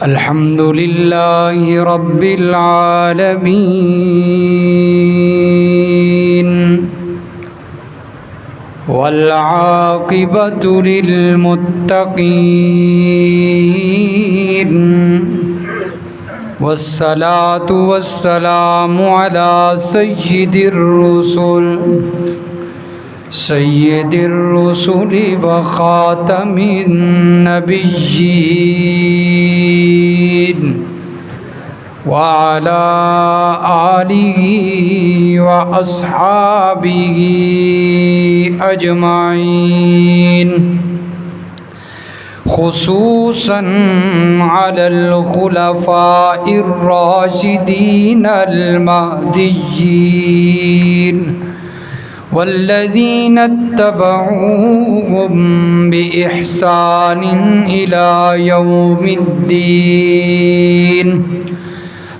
الحمد لله رب العالمين والعاقبة للمتقين والصلاة والسلام على سيد الرسل وخاتم النبيين وعلى آله وأصحابه أجمعين، خصوصاً على الخلفاء الراشدين المهديين والذين اتبعوهم بإحسان إلى يوم الدين.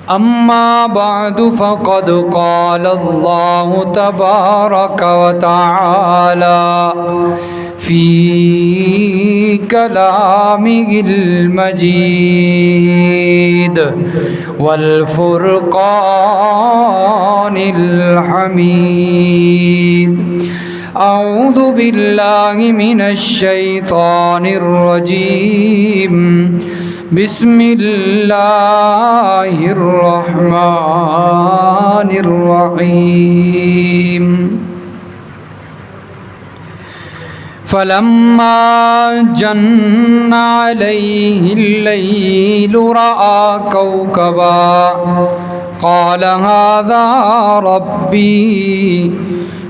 أما بعد، فقد قال الله تبارك وتعالى في كلامه المجيد والفرقان الحميد. أعوذ بالله من الشيطان الرجيم. بسم الله الرحمن الرحيم. فلما جن عليه الليل رأى كوكبا قال هذا ربي،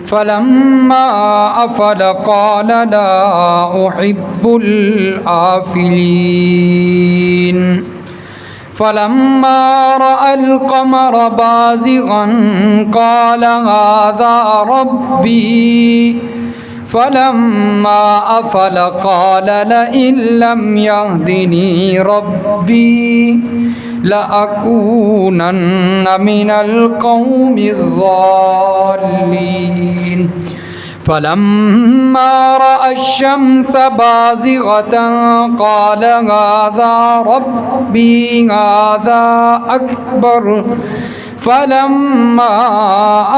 فلما أفل قال لا أحب الآفلين. فلما رأى القمر بازغا قال هذا ربي، فلما أفل قال لئن لم يهدني ربي لأكونن من القوم الضالين. فلما رأى الشمس بازغة قال هذا ربي هذا أكبر. فلما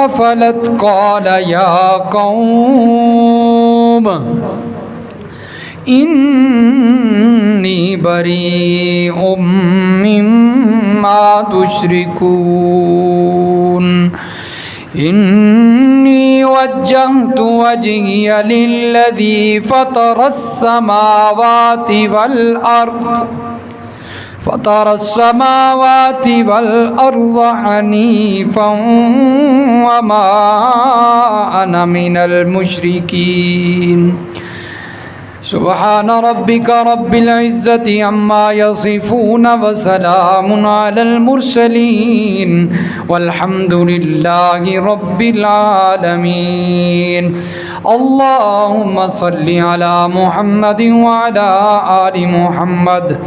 أفلت قال يا قوم إني بريء مما تشركون. إني وجهت وجهي للذي فطر السماوات والأرض حنيفا وما أنا من المشركين. سبحان ربك رب العزة عما يصفون وسلام على المرسلين والحمد لله رب العالمين. اللهم صل على محمد وعلى آل محمد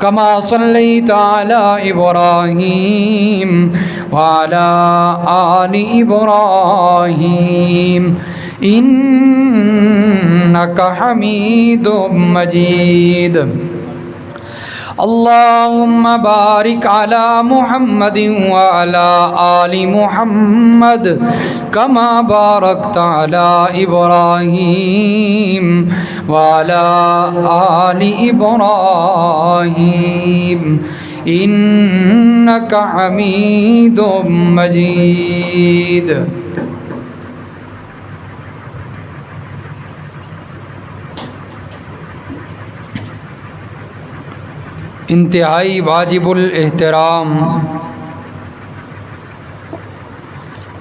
كما صليت على إبراهيم وعلى آل إبراهيم إنك حميد مجيد. اللهم بارك على محمد وعلى آل محمد كما باركت على إبراهيم وعلى آل إبراهيم إنك حميد مجيد. انتہائی واجب الاحترام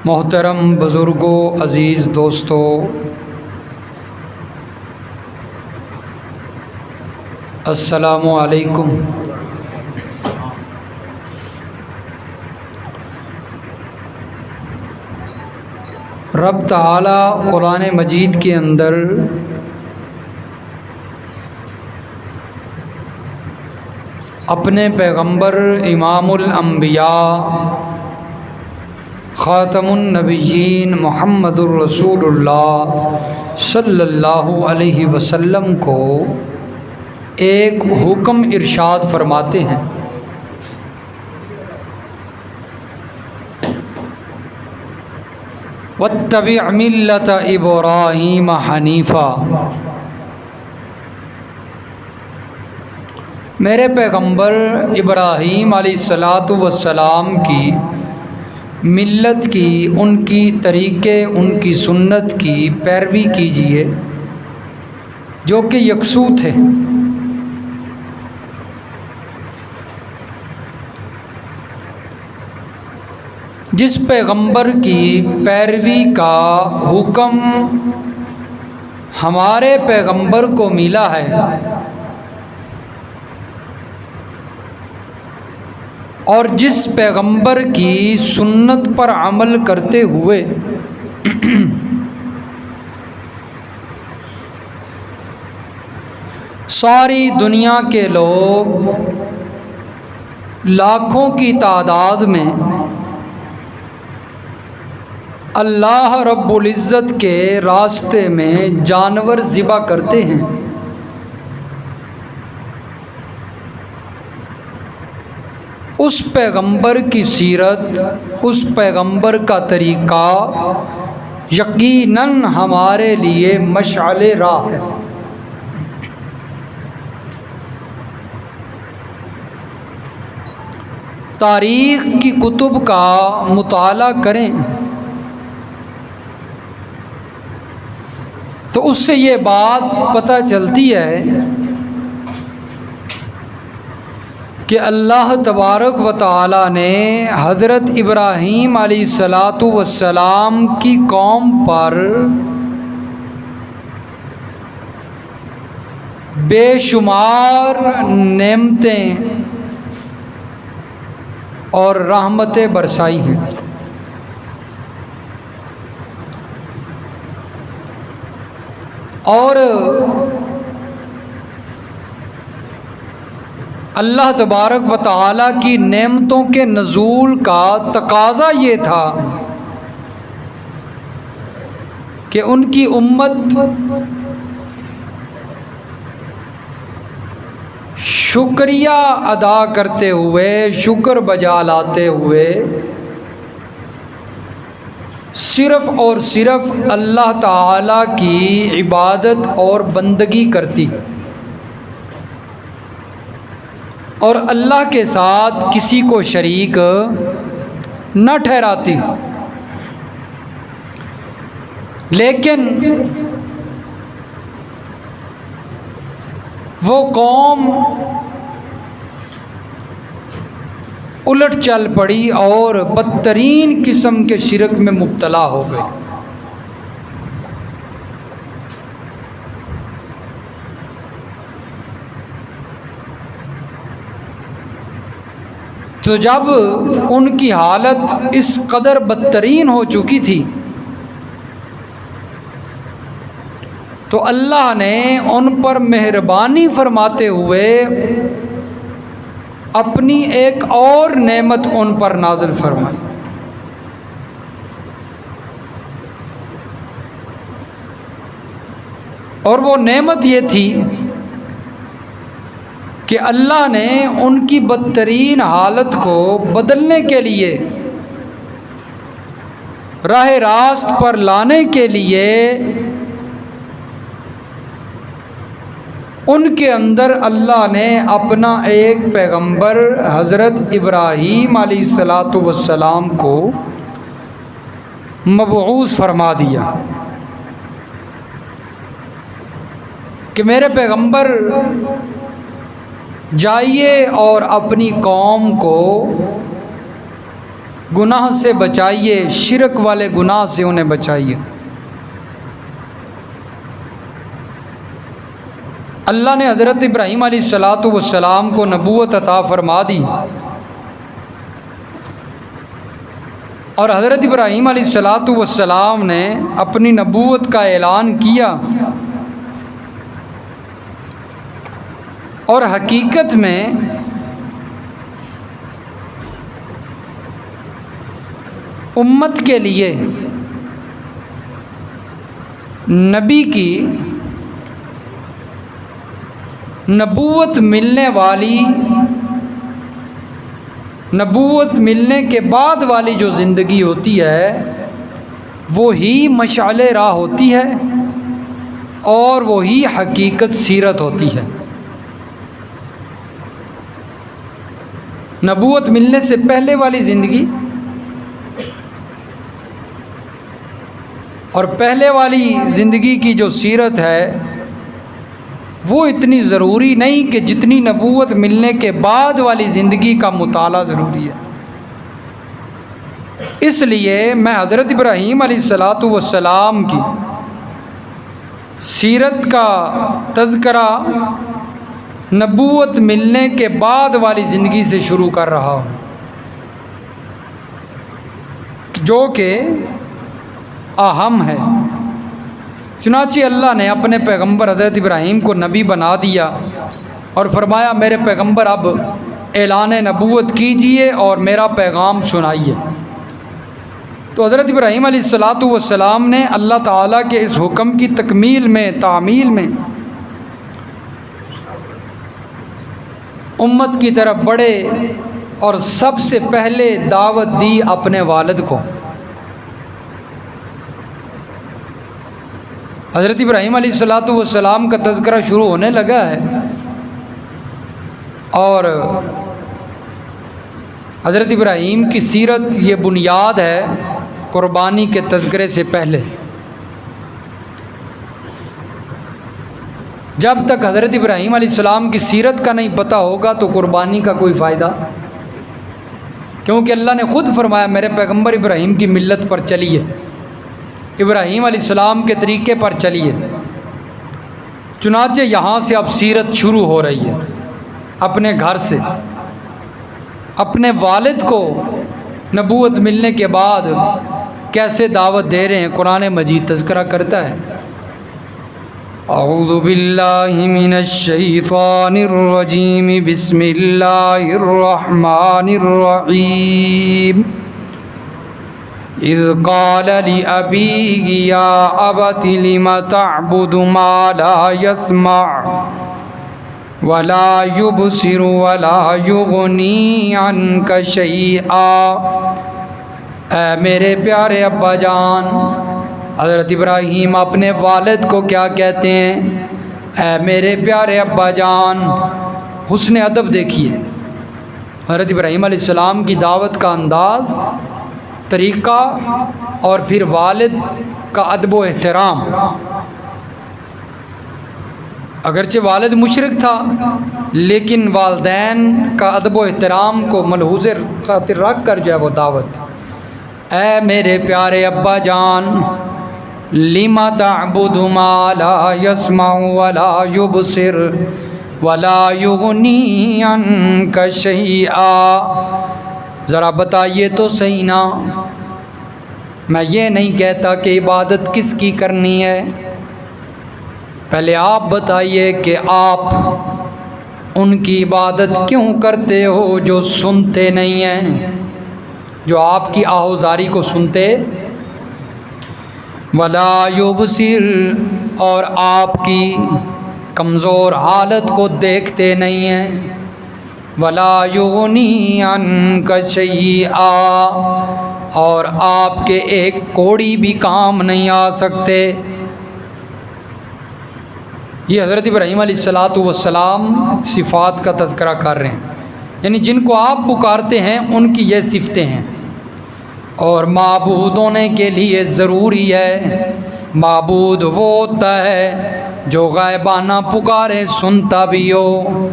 محترم بزرگوں، عزیز دوستو، السلام علیکم۔ رب تعالی قرآن مجید کے اندر اپنے پیغمبر امام الانبیاء خاتم النبیین محمد الرسول اللہ صلی اللہ علیہ وسلم کو ایک حکم ارشاد فرماتے ہیں واتبع ملت ابراہیم حنیفا۔ میرے پیغمبر ابراہیم علیہ الصلاۃ والسلام کی ملت کی، ان کی طریقے، ان کی سنت کی پیروی کیجیے جو کہ یکسو تھے۔ جس پیغمبر کی پیروی کا حکم ہمارے پیغمبر کو ملا ہے، اور جس پیغمبر کی سنت پر عمل کرتے ہوئے ساری دنیا کے لوگ لاکھوں کی تعداد میں اللہ رب العزت کے راستے میں جانور ذبح کرتے ہیں، اس پیغمبر کی سیرت، اس پیغمبر کا طریقہ یقیناً ہمارے لیے مشعل راہ ہے۔ تاریخ کی کتب کا مطالعہ کریں تو اس سے یہ بات پتہ چلتی ہے کہ اللہ تبارک و تعالی نے حضرت ابراہیم علیہ الصلاۃ والسلام کی قوم پر بے شمار نعمتیں اور رحمتیں برسائی ہیں، اور اللہ تبارک و تعالی کی نعمتوں کے نزول کا تقاضا یہ تھا کہ ان کی امت شکریہ ادا کرتے ہوئے، شکر بجا لاتے ہوئے صرف اور صرف اللہ تعالی کی عبادت اور بندگی کرتی اور اللہ کے ساتھ کسی کو شریک نہ ٹھہراتی۔ لیکن وہ قوم الٹ چل پڑی اور بدترین قسم کے شرک میں مبتلا ہو گئی۔ تو جب ان کی حالت اس قدر بدترین ہو چکی تھی تو اللہ نے ان پر مہربانی فرماتے ہوئے اپنی ایک اور نعمت ان پر نازل فرمائی، اور وہ نعمت یہ تھی کہ اللہ نے ان کی بدترین حالت کو بدلنے کے لیے، راہ راست پر لانے کے لیے ان کے اندر اللہ نے اپنا ایک پیغمبر حضرت ابراہیم علیہ الصلاۃ والسلام کو مبعوث فرما دیا کہ میرے پیغمبر جائیے اور اپنی قوم کو گناہ سے بچائیے، شرک والے گناہ سے انہیں بچائیے۔ اللہ نے حضرت ابراہیم علیہ الصلاۃ والسلام کو نبوت عطا فرما دی، اور حضرت ابراہیم علیہ الصلاۃ والسلام نے اپنی نبوت کا اعلان کیا، اور حقیقت میں امت کے لیے نبی کی نبوت ملنے والی، نبوت ملنے کے بعد والی جو زندگی ہوتی ہے وہی مشعل راہ ہوتی ہے اور وہی حقیقت سیرت ہوتی ہے۔ نبوت ملنے سے پہلے والی زندگی اور پہلے والی زندگی کی جو سیرت ہے وہ اتنی ضروری نہیں کہ جتنی نبوت ملنے کے بعد والی زندگی کا مطالعہ ضروری ہے۔ اس لیے میں حضرت ابراہیم علیہ الصلاۃ والسلام کی سیرت کا تذکرہ نبوت ملنے کے بعد والی زندگی سے شروع کر رہا ہوں، جو کہ اہم ہے۔ چنانچہ اللہ نے اپنے پیغمبر حضرت ابراہیم کو نبی بنا دیا اور فرمایا میرے پیغمبر اب اعلان نبوت کیجئے اور میرا پیغام سنائیے۔ تو حضرت ابراہیم علیہ الصلاۃ والسلام نے اللہ تعالیٰ کے اس حکم کی تکمیل میں، تعمیل میں امت کی طرف بڑھے اور سب سے پہلے دعوت دی اپنے والد کو۔ حضرت ابراہیم علیہ الصلاۃ والسلام کا تذکرہ شروع ہونے لگا ہے اور حضرت ابراہیم کی سیرت یہ بنیاد ہے قربانی کے تذکرے سے پہلے۔ جب تک حضرت ابراہیم علیہ السلام کی سیرت کا نہیں پتہ ہوگا تو قربانی کا کوئی فائدہ، کیونکہ اللہ نے خود فرمایا میرے پیغمبر ابراہیم کی ملت پر چلیے، ابراہیم علیہ السلام کے طریقے پر چلیے۔ چنانچہ یہاں سے اب سیرت شروع ہو رہی ہے، اپنے گھر سے، اپنے والد کو نبوت ملنے کے بعد کیسے دعوت دے رہے ہیں قرآن مجید تذکرہ کرتا ہے۔ اعوذ باللہ من الشیطان الرجیم، بسم اللہ الرحمن الرحیم۔ اذ قال لأبیہ یا ابت لم تعبد ما لا يسمع ولا يبصر ولا يغنی عنک شیئا۔ اے میرے پیارے ابا جان، حضرت ابراہیم اپنے والد کو کیا کہتے ہیں؟ اے میرے پیارے ابا جان۔ حسن ادب دیکھیے، حضرت ابراہیم علیہ السلام کی دعوت کا انداز، طریقہ، اور پھر والد کا ادب و احترام۔ اگرچہ والد مشرک تھا لیکن والدین کا ادب و احترام کو ملحوظ خاطر رکھ کر جو ہے وہ دعوت۔ اے میرے پیارے ابا جان، لم تعبد ما لا يسمع ولا يبصر ولا يغنی عنک شیئا۔ ذرا بتائیے تو صحیح نا، میں یہ نہیں کہتا کہ عبادت کس کی کرنی ہے، پہلے آپ بتائیے کہ آپ ان کی عبادت کیوں کرتے ہو جو سنتے نہیں ہیں، جو آپ کی آہوزاری کو سنتے، ولا یبصر، اور آپ کی کمزور حالت کو دیکھتے نہیں ہیں، ولا یغنی عنک شیئا، اور آپ کے ایک کوڑی بھی کام نہیں آ سکتے۔ یہ حضرت ابراہیم علیہ الصلاۃ والسلام صفات کا تذکرہ کر رہے ہیں، یعنی جن کو آپ پکارتے ہیں ان کی یہ صفتیں ہیں۔ اور معبود ہونے کے لیے ضروری ہے، معبود وہ ہوتا ہے جو غائبانہ پکارے سنتا بھی ہو،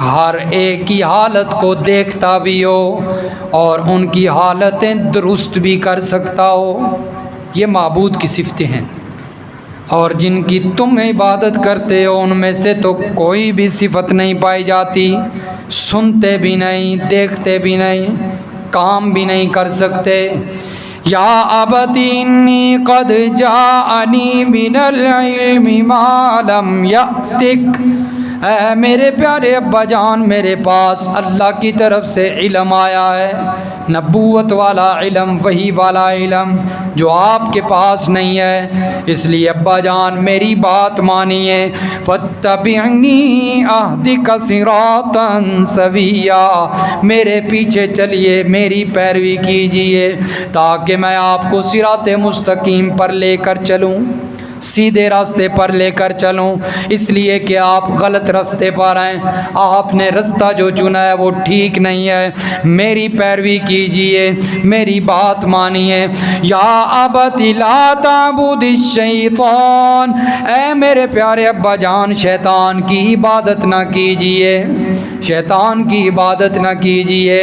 ہر ایک کی حالت کو دیکھتا بھی ہو اور ان کی حالتیں درست بھی کر سکتا ہو۔ یہ معبود کی صفتیں ہیں، اور جن کی تم عبادت کرتے ہو ان میں سے تو کوئی بھی صفت نہیں پائی جاتی، سنتے بھی نہیں، دیکھتے بھی نہیں، کام بھی نہیں کر سکتے۔ یا ابت انی قد جاءنی من العلم ما لم یأتک، اے میرے پیارے ابا جان، میرے پاس اللہ کی طرف سے علم آیا ہے، نبوت والا علم، وحی والا علم، جو آپ کے پاس نہیں ہے۔ اس لیے ابا جان میری بات مانیے، فاتبعنی اہدک صراطا سویا، میرے پیچھے چلیے، میری پیروی کیجیے، تاکہ میں آپ کو صراط مستقیم پر لے کر چلوں، سیدھے راستے پر لے کر چلوں۔ اس لیے کہ آپ غلط راستے پر ہیں، آپ نے رستہ جو چنا ہے وہ ٹھیک نہیں ہے، میری پیروی کیجئے، میری بات مانیے۔ یا ابت لا تعبد الشیطان، اے میرے پیارے ابا جان شیطان کی عبادت نہ کیجئے، شیطان کی عبادت نہ کیجئے،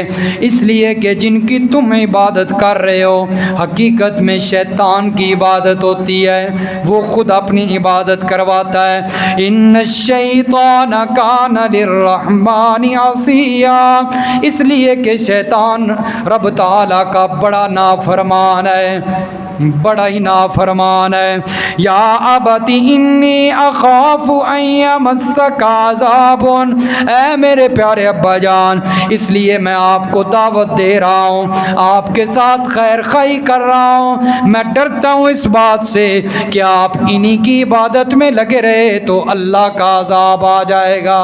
اس لیے کہ جن کی تم عبادت کر رہے ہو حقیقت میں شیطان کی عبادت ہوتی ہے، وہ خود اپنی عبادت کرواتا ہے۔ ان الشیطان کان للرحمن عصیا، اس لیے کہ شیطان رب تعالیٰ کا بڑا نافرمان ہے، بڑا ہی نافرمان ہے۔ یا ابت انی اخاف ان یمسک عذاب، اے میرے پیارے ابا جان اس لیے میں آپ کو دعوت دے رہا ہوں، آپ کے ساتھ خیر خواہی کر رہا ہوں، میں ڈرتا ہوں اس بات سے کہ آپ انہی کی عبادت میں لگے رہے تو اللہ کا عذاب آ جائے گا،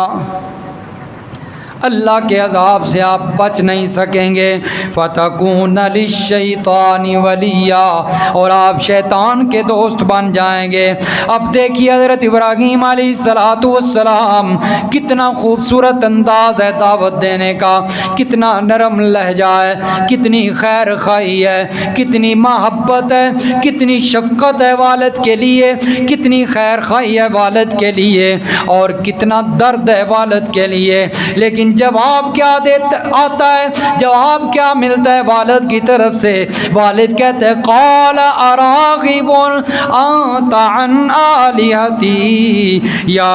اللہ کے عذاب سے آپ بچ نہیں سکیں گے۔ فَتَكُونَ لِلشَّيْطَانِ وَلِيًّا، اور آپ شیطان کے دوست بن جائیں گے۔ اب دیکھیے حضرت ابراہیم علیہ السلام کتنا خوبصورت انداز ہے دعوت دینے کا، کتنا نرم لہجہ ہے، کتنی خیر خواہی ہے، کتنی محبت ہے، کتنی شفقت ہے والد کے لیے، کتنی خیر خواہی ہے والد کے لیے، اور کتنا درد ہے والد کے لیے۔ لیکن جواب کیا آتا ہے، جواب کیا ملتا ہے والد کی طرف سے؟ والد کہتے ہیں قال اراغب انت عن آلہتی یا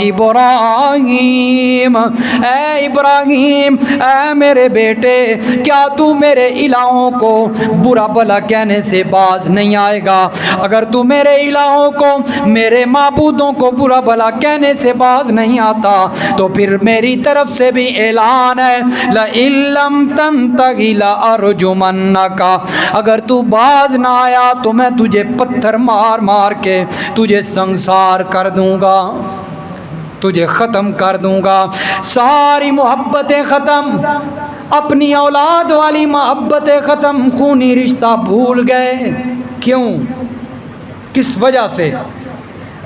ابراہیم، اے ابراہیم، اے میرے بیٹے، کیا تو میرے الہوں کو برا بھلا کہنے سے باز نہیں آئے گا؟ اگر تو میرے الہوں کو، میرے معبودوں کو برا بھلا کہنے سے باز نہیں آتا تو پھر میری طرف سے بھی اعلان ہے لئن لم تنتهِ لأرجمنک، اگر تو باز نہ آیا تو میں تجھے پتھر مار مار کے تجھے سنسار کر دوں گا، تجھے ختم کر دوں گا۔ ساری محبتیں ختم، اپنی اولاد والی محبتیں ختم، خونی رشتہ بھول گئے۔ کیوں؟ کس وجہ سے؟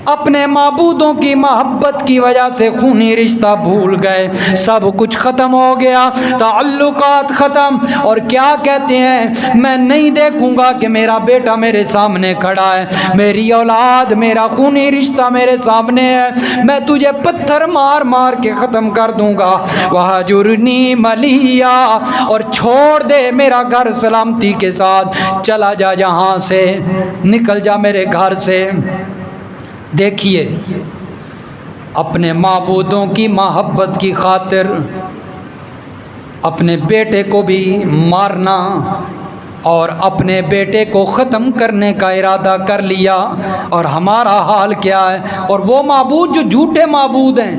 اپنے معبودوں کی محبت کی وجہ سے خونی رشتہ بھول گئے، سب کچھ ختم ہو گیا، تعلقات ختم۔ اور کیا کہتے ہیں؟ میں نہیں دیکھوں گا کہ میرا بیٹا میرے سامنے کھڑا ہے، میری اولاد، میرا خونی رشتہ میرے سامنے ہے، میں تجھے پتھر مار مار کے ختم کر دوں گا۔ وَهَجُرْنِي مَلِيًّا، اور چھوڑ دے میرا گھر سلامتی کے ساتھ، چلا جا جہاں سے، نکل جا میرے گھر سے۔ دیکھیے اپنے معبودوں کی محبت کی خاطر اپنے بیٹے کو بھی مارنا اور اپنے بیٹے کو ختم کرنے کا ارادہ کر لیا، اور ہمارا حال کیا ہے؟ اور وہ معبود جو جھوٹے معبود ہیں،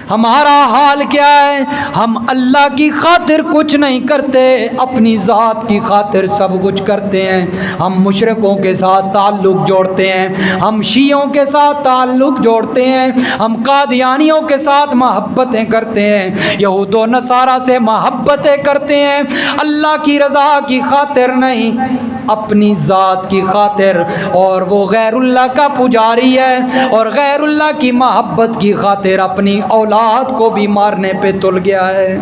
ہمارا حال کیا ہے؟ ہم اللہ کی خاطر کچھ نہیں کرتے، اپنی ذات کی خاطر سب کچھ کرتے ہیں۔ ہم مشرکوں کے ساتھ تعلق جوڑتے ہیں، ہم شیعوں کے ساتھ تعلق جوڑتے ہیں، ہم قادیانیوں کے ساتھ محبتیں کرتے ہیں، یہود و نصارہ سے محبتیں کرتے ہیں، اللہ کی رضا کی خاطر نہیں، اپنی ذات کی خاطر۔ اور وہ غیر اللہ کا پجاری ہے، اور غیر اللہ کی محبت کی خاطر اپنی اولاد کو بھی مارنے پہ تل گیا ہے۔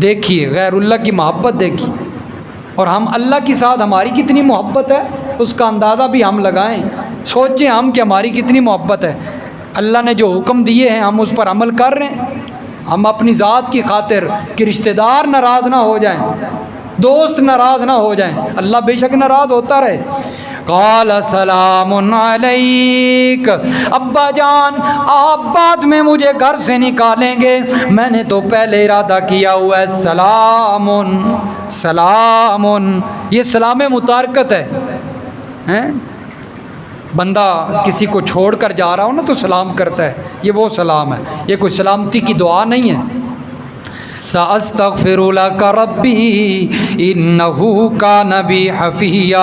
دیکھیے غیر اللہ کی محبت دیکھیے، اور ہم اللہ کے ساتھ ہماری کتنی محبت ہے اس کا اندازہ بھی ہم لگائیں، سوچیں ہم کہ ہماری کتنی محبت ہے۔ اللہ نے جو حکم دیے ہیں ہم اس پر عمل کر رہے ہیں، ہم اپنی ذات کی خاطر کہ رشتہ دار ناراض نہ ہو جائیں، دوست ناراض نہ ہو جائیں، اللہ بے شک ناراض ہوتا رہے۔ قال سلام علیک، ابا جان آپ بعد میں مجھے گھر سے نکالیں گے، میں نے تو پہلے ارادہ کیا ہوا ہے۔ سلام سلام، یہ سلام متارکت ہے۔ بندہ کسی کو چھوڑ کر جا رہا ہو نا تو سلام کرتا ہے، یہ وہ سلام ہے، یہ کوئی سلامتی کی دعا نہیں ہے۔ سأستغفر لك ربی انہ کان بی حفیہ۔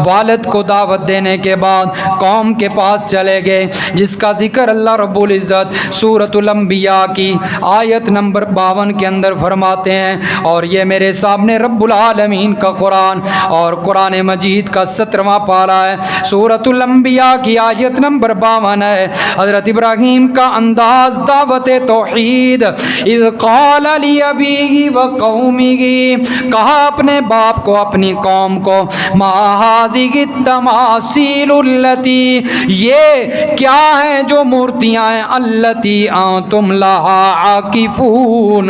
والد کو دعوت دینے کے بعد قوم کے پاس چلے گئے، جس کا ذکر اللہ رب العزت سورۃ الانبیاء کی آیت نمبر 52 کے اندر فرماتے ہیں، اور یہ میرے سامنے رب العالمین کا قرآن اور قرآن مجید کا 17واں پارہ ہے، سورۃ الانبیاء کی آیت نمبر 52 ہے۔ حضرت ابراہیم کا انداز دعوت توحید، اذ قال لی ابی و قومی، کہا اپنے باپ کو اپنی قوم کو، ما هذه التماثیل التی، یہ کیا ہیں جو مورتیاں ہیں، التی انتم لها عاکفون،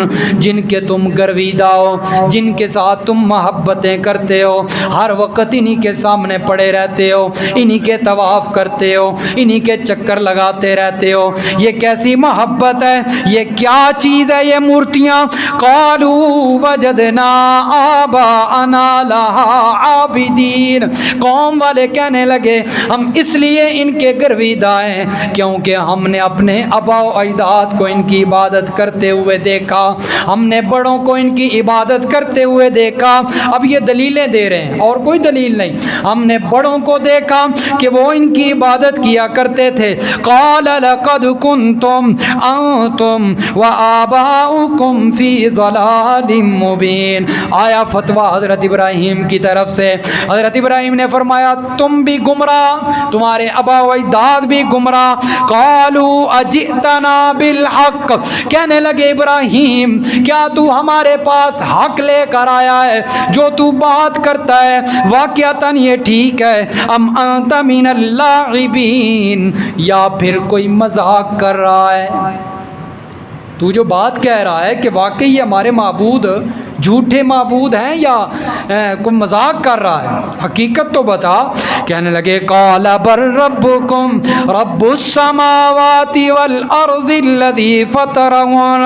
جن کے تم گرویدہ ہو، جن کے ساتھ تم محبتیں کرتے ہو، ہر وقت انہی کے سامنے پڑے رہتے ہو، انہی کے طواف کرتے ہو، انہی کے چکر لگاتے رہتے ہو، یہ کیسی محبت ہے، یہ کیا چیز ہے یہ مورتیاں؟ قالوا وجدنا آباءنا لها عابدین، قوم والے کہنے لگے ہم اس لیے ان کے گرویدہ ہیں کیونکہ ہم نے اپنے آباء و اجداد کو ان کی عبادت کرتے ہوئے دیکھا، ہم نے بڑوں کو ان کی عبادت کرتے ہوئے دیکھا۔ اب یہ دلیلیں دے رہے ہیں اور کوئی دلیل نہیں، ہم نے بڑوں کو دیکھا کہ وہ ان کی عبادت کیا کرتے تھے۔ قال لقد کنتم انتم وآباؤکم فی ضلال مبین، آیا فتویٰ حضرت ابراہیم کی طرف سے۔ حضرت ابراہیم نے فرمایا تم بھی گمراہ، تمہارے آباء و اجداد بھی گمراہ۔ قالوا اجئتنا بالحق، کہنے لگے ابراہیم کیا تو ہمارے پاس حق لے کر آیا ہے، جو تو بات کرتا ہے واقعتاً یہ ٹھیک ہے، ام انت من اللاعبین، یا پھر کوئی مذاق کر رہا ہے؟ تو جو بات کہہ رہا ہے کہ واقعی یہ ہمارے معبود جھوٹے معبود ہیں یا کوئی مذاق کر رہا ہے، حقیقت تو بتا۔ کہنے لگے قال بل ربکم رب السماوات والارض الذی فطرہن،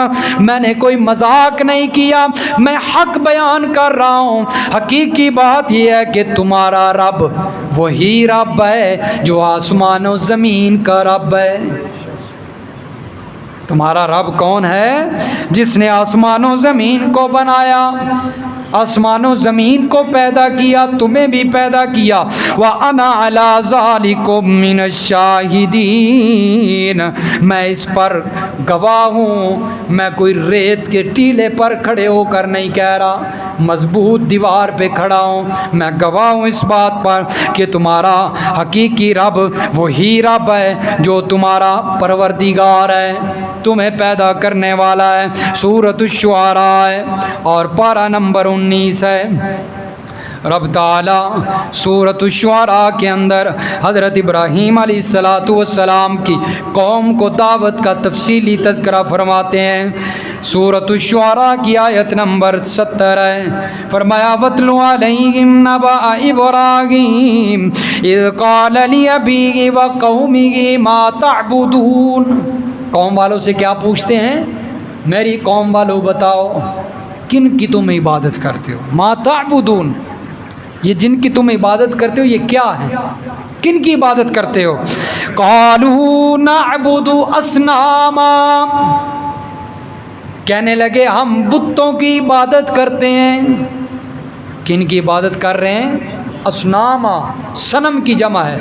میں نے کوئی مذاق نہیں کیا، میں حق بیان کر رہا ہوں۔ حقیقی بات یہ ہے کہ تمہارا رب وہی رب ہے جو آسمان و زمین کا رب ہے۔ تمہارا رب کون ہے؟ جس نے آسمان و زمین کو بنایا، آسمان و زمین کو پیدا کیا، تمہیں بھی پیدا کیا۔ وَأَنَا عَلَىٰ ذَلِكُم مِّنَ الشَّاهِدِينَ، میں اس پر گواہ ہوں، میں کوئی ریت کے ٹیلے پر کھڑے ہو کر نہیں کہہ رہا، مضبوط دیوار پہ کھڑا ہوں، میں گواہ ہوں اس بات پر کہ تمہارا حقیقی رب وہی رب ہے جو تمہارا پروردگار ہے، تمہیں پیدا کرنے والا ہے۔ سورۃ الشعراء ہے اور پارہ نمبر 19 ہے۔ رب تعالیٰ سورۃ الشعراء کے اندر حضرت ابراہیم علیہ السلام کی قوم کو دعوت کا تفصیلی تذکرہ فرماتے ہیں۔ سورۃ الشعراء کی آیت نمبر 70 ہے، فرمایا وَاتْلُ عَلَيْهِمْ نَبَأَ إِبْرَاهِيمَ إِذْ قَالَ لِأَبِيهِ وَقَوْمِهِ مَا تَعْبُدُونَ، قوم والوں سے کیا پوچھتے ہیں؟ میری قوم والوں بتاؤ کن کی تم عبادت کرتے ہو؟ ما تعبدون، یہ جن کی تم عبادت کرتے ہو یہ کیا ہے، کن کی عبادت کرتے ہو؟ قالوا نعبد اصناما، کہنے لگے ہم بتوں کی عبادت کرتے ہیں۔ کن کی عبادت کر رہے ہیں؟ اصناما، صنم کی جمع ہے،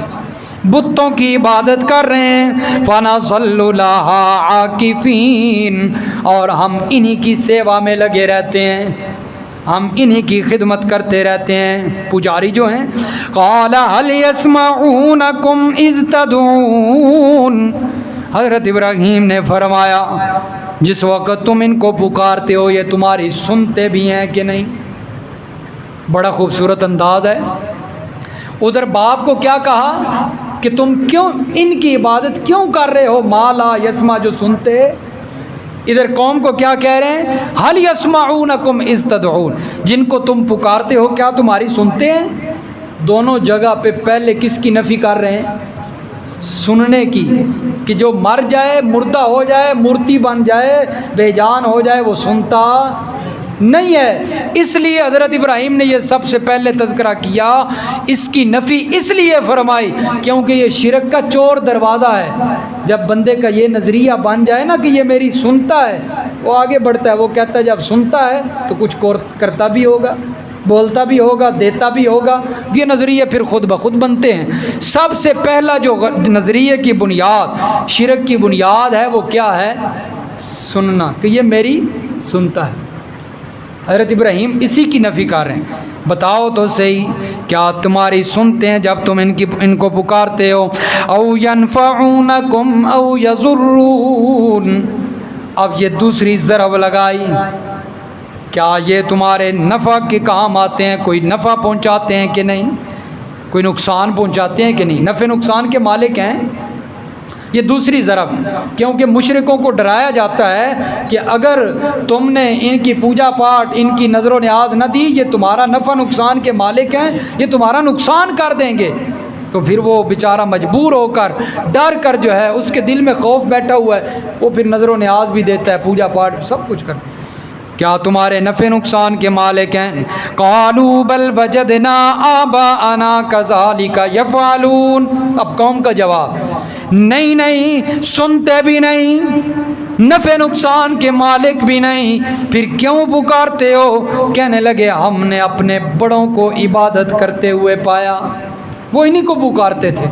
بتوں کی عبادت کر رہے ہیں۔ فَنَظَلُّ لَهَا عَاكِفِينَ، اور ہم انہی کی سیوا میں لگے رہتے ہیں، ہم انہی کی خدمت کرتے رہتے ہیں، پجاری جو ہیں۔ قَالَ هَلْ يَسْمَعُونَكُمْ إِذْ تَدْعُونَ، حضرت ابراہیم نے فرمایا جس وقت تم ان کو پکارتے ہو یہ تمہاری سنتے بھی ہیں کہ نہیں؟ بڑا خوبصورت انداز ہے۔ ادھر باپ کو کیا کہا کہ تم کیوں ان کی عبادت کیوں کر رہے ہو، ما لا یسمع، جو سنتے۔ ادھر قوم کو کیا کہہ رہے ہیں؟ هل يسمعونکم اذ تدعون، جن کو تم پکارتے ہو کیا تمہاری سنتے ہیں؟ دونوں جگہ پہ پہلے کس کی نفی کر رہے ہیں؟ سننے کی، کہ جو مر جائے، مردہ ہو جائے، مورتی بن جائے، بے جان ہو جائے، وہ سنتا نہیں ہے۔ اس لیے حضرت ابراہیم نے یہ سب سے پہلے تذکرہ کیا، اس کی نفی اس لیے فرمائی کیونکہ یہ شرک کا چور دروازہ ہے۔ جب بندے کا یہ نظریہ بن جائے نا کہ یہ میری سنتا ہے، وہ آگے بڑھتا ہے، وہ کہتا ہے جب سنتا ہے تو کچھ کرتا بھی ہوگا، بولتا بھی ہوگا، دیتا بھی ہوگا، یہ نظریے پھر خود بخود بنتے ہیں۔ سب سے پہلا جو نظریے کی بنیاد، شرک کی بنیاد ہے، وہ کیا ہے؟ سننا، کہ یہ میری سنتا ہے۔ حضرت ابراہیم اسی کی نفی کر رہے ہیں۔ بتاؤ تو صحیح، کیا تمہاری سنتے ہیں جب تم ان کو پکارتے ہو؟ او ینفعونکم او یضرون، اب یہ دوسری ضرب لگائی، کیا یہ تمہارے نفع کے کام آتے ہیں؟ کوئی نفع پہنچاتے ہیں کہ نہیں؟ کوئی نقصان پہنچاتے ہیں کہ نہیں؟ نفع نقصان کے مالک ہیں۔ یہ دوسری ضرب، کیونکہ مشرکوں کو ڈرایا جاتا ہے کہ اگر تم نے ان کی پوجا پاٹ، ان کی نظر و نیاز نہ دی، یہ تمہارا نفع نقصان کے مالک ہیں، یہ تمہارا نقصان کر دیں گے۔ تو پھر وہ بیچارہ مجبور ہو کر، ڈر کر جو ہے، اس کے دل میں خوف بیٹھا ہوا ہے، وہ پھر نظر و نیاز بھی دیتا ہے، پوجا پاٹ سب کچھ کرتا ہے۔ کیا تمہارے نفع نقصان کے مالک ہیں؟ قالوا بل وجدنا آباءنا كذلك يفعلون، اب قوم کا جواب، نہیں نہیں، سنتے بھی نہیں، نفع نقصان کے مالک بھی نہیں، پھر کیوں پکارتے ہو؟ کہنے لگے ہم نے اپنے بڑوں کو عبادت کرتے ہوئے پایا، وہ انہی کو پکارتے تھے،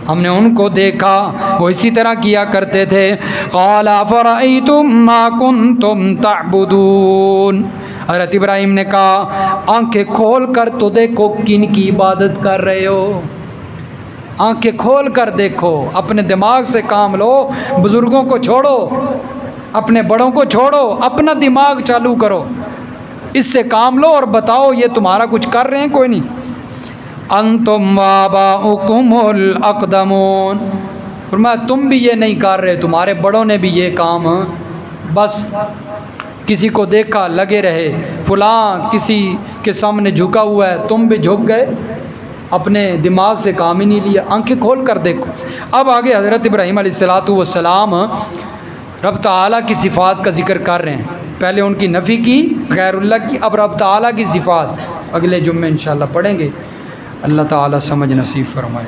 ہم نے ان کو دیکھا وہ اسی طرح کیا کرتے تھے۔ قال افرأیتم ما کنتم تعبدون، حضرت ابراہیم نے کہا آنکھیں کھول کر تو دیکھو کن کی عبادت کر رہے ہو، آنکھیں کھول کر دیکھو، اپنے دماغ سے کام لو، بزرگوں کو چھوڑو، اپنے بڑوں کو چھوڑو، اپنا دماغ چالو کرو، اس سے کام لو اور بتاؤ یہ تمہارا کچھ کر رہے ہیں؟ کوئی نہیں۔ انتم وآباؤکم الاقدمون، فرمایا تم بھی یہ نہیں کر رہے، تمہارے بڑوں نے بھی یہ کام، بس کسی کو دیکھا لگے رہے، فلاں کسی کے سامنے جھکا ہوا ہے، تم بھی جھک گئے، اپنے دماغ سے کام ہی نہیں لیا۔ آنکھیں کھول کر دیکھو۔ اب آگے حضرت ابراہیم علیہ السلام رب تعالیٰ کی صفات کا ذکر کر رہے ہیں۔ پہلے ان کی نفی کی غیر اللہ کی، اب رب تعالیٰ کی صفات اگلے جمعے انشاءاللہ پڑھیں گے۔ اللہ تعالیٰ سمجھ نصیب فرمائے۔